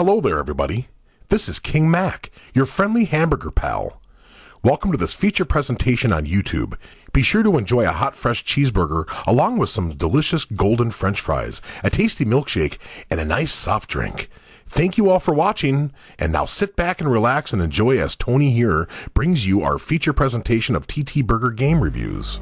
Hello there, everybody. This is King Mac, your friendly hamburger pal. Welcome to this feature presentation on YouTube. Be sure to enjoy a hot, fresh cheeseburger along with some delicious golden French fries, a tasty milkshake, and a nice soft drink. Thank you all for watching, and now sit back and relax and enjoy as Tony here brings you our feature presentation of TTBurger game reviews.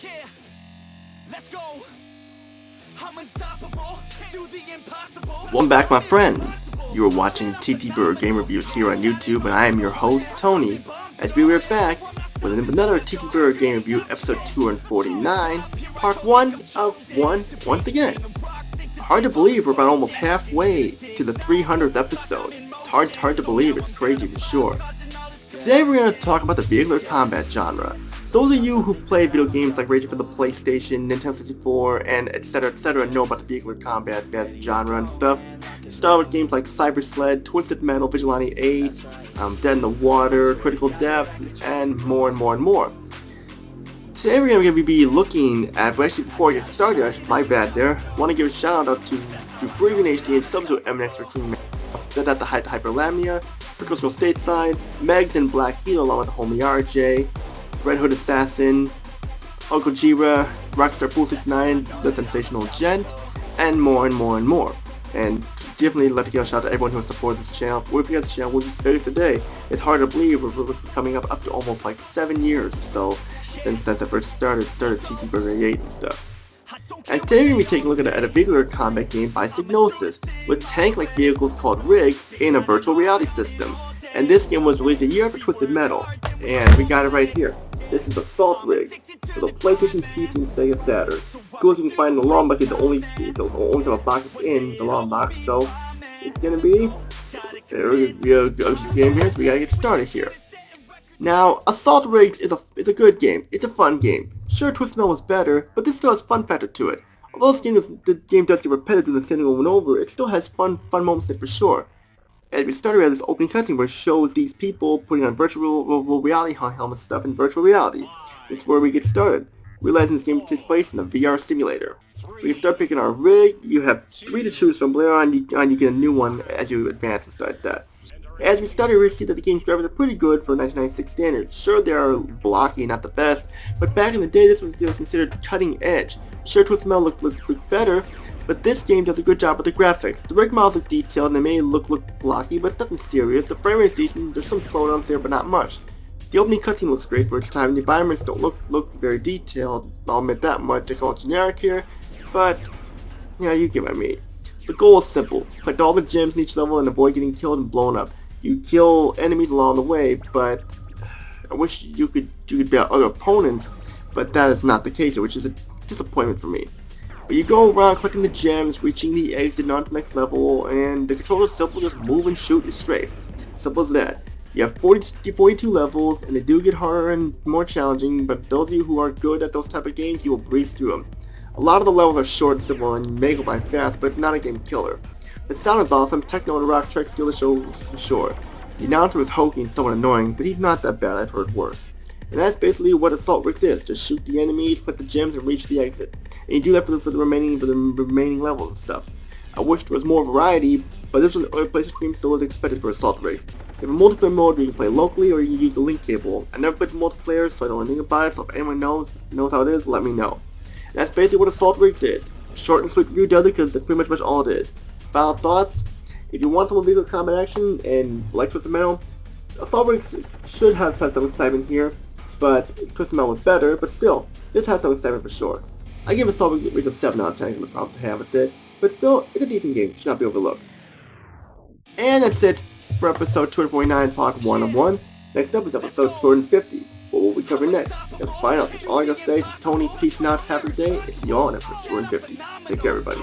Yeah, let's go. I'm unstoppable. Do the impossible. Welcome back, my friends. You are watching TTBurger game reviews here on YouTube, and I am your host, Tony, as we are back with another TTBurger game review, episode 249, part 1 of 1 once again. Hard to believe we're about almost halfway to the 300th episode. It's hard to believe, it's crazy for sure. Today we're going to talk about the vehicular combat genre. Those of you who've played video games like ranging from the PlayStation, Nintendo 64, and etc. know about the vehicular combat genre and stuff. Start with games like Cyber Sled, Twisted Metal, Vigilante 8, Dead in the Water, Critical Depth, and more and more and more. Today we're going to be looking at, but actually before I get started, my bad there, I want to give a shout out to Freeman HD and subs with MNX13, Dead at the Height Hyperlamnia, Critical Stateside, Megs and Black Heel along with Homie RJ, Red Hood Assassin, Uncle Jira, Rockstar Pool 69, The Sensational Gent, and more and more and more. And definitely like to give a shout out to everyone who has supported this channel. We've got this channel, we're just very today. It's hard to believe we're coming up to almost like 7 years or so since I first started TTBurger 8 and stuff. And today we're going to be taking a look at a vehicular combat game by Psygnosis, with tank-like vehicles called rigs in a virtual reality system. And this game was released a year after Twisted Metal, and we got it right here. This is Assault Rigs for the PlayStation, PC, and Sega Saturn. Cool as you can find in the long box, the only type of box is in the long box, so it's gonna be a good game here, so we gotta get started here. Now, Assault Rigs is a good game. It's a fun game. Sure, Twisted Metal was better, but this still has fun factor to it. Although the game does get repetitive and sitting over and over, it still has fun moments in it for sure. And we started with this opening cutscene where it shows these people putting on virtual reality helmet stuff in virtual reality. This is where we get started, realizing this game takes place in a VR simulator. We can start picking our rig. You have 3 to choose from. Later on, you get a new one as you advance and stuff like that. As we started, we see that the game's drivers are pretty good for 1996 standards. Sure, they are blocky, not the best, but back in the day, this was considered cutting edge. Sure, Twisted Metal looked better, but this game does a good job with the graphics. The rig models look detailed and they may look blocky, but it's nothing serious. The frame rate's decent, there's some slowdowns there, but not much. The opening cutscene looks great for its time. The environments don't look very detailed, I'll admit that much. I call it generic here, but yeah, you get what I mean. The goal is simple: collect all the gems in each level and avoid getting killed and blown up. You kill enemies along the way, but I wish you could beat other opponents, but that is not the case, which is a disappointment for me. But you go around collecting the gems, reaching the exit on to the next level, and the controls are simple, just move and shoot and strafe. Simple as that. You have 42 levels, and they do get harder and more challenging, but those of you who are good at those type of games, you will breeze through them. A lot of the levels are short and simple and may go by fast, but it's not a game killer. The sound is awesome, techno and rock tracks steal the show for sure. The announcer is hokey and somewhat annoying, but he's not that bad, I've heard worse. And that's basically what Assault Rigs is. Just shoot the enemies, collect the gems, and reach the exit. And you do that for the remaining levels and stuff. I wish there was more variety, but this was an early PlayStation game, still as expected for Assault Rigs. You have a multiplayer mode where you can play locally or you can use the link cable. I never played multiplayer, so I don't know anything about it, so if anyone knows how it is, let me know. And that's basically what Assault Rigs is. Short and sweet review does it because that's pretty much all it is. Final thoughts? If you want some vehicular combat action and like Twisted Metal, Assault Rigs should have some excitement here, but Twisted Metal was better, but still, this has some excitement for sure. I give Assault Rigs a 7 out of 10 for the problems I have with it, but still, it's a decent game, should not be overlooked. And that's it for episode 249, part 1 of 1. Next up is episode 250. What will we cover next? Let's find out. That's all I gotta say. This is Tony, peace out, have a good day, and see you all in episode 250. Take care, everybody.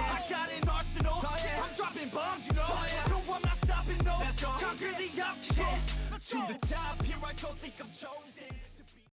To the top, here I go, think I'm chosen.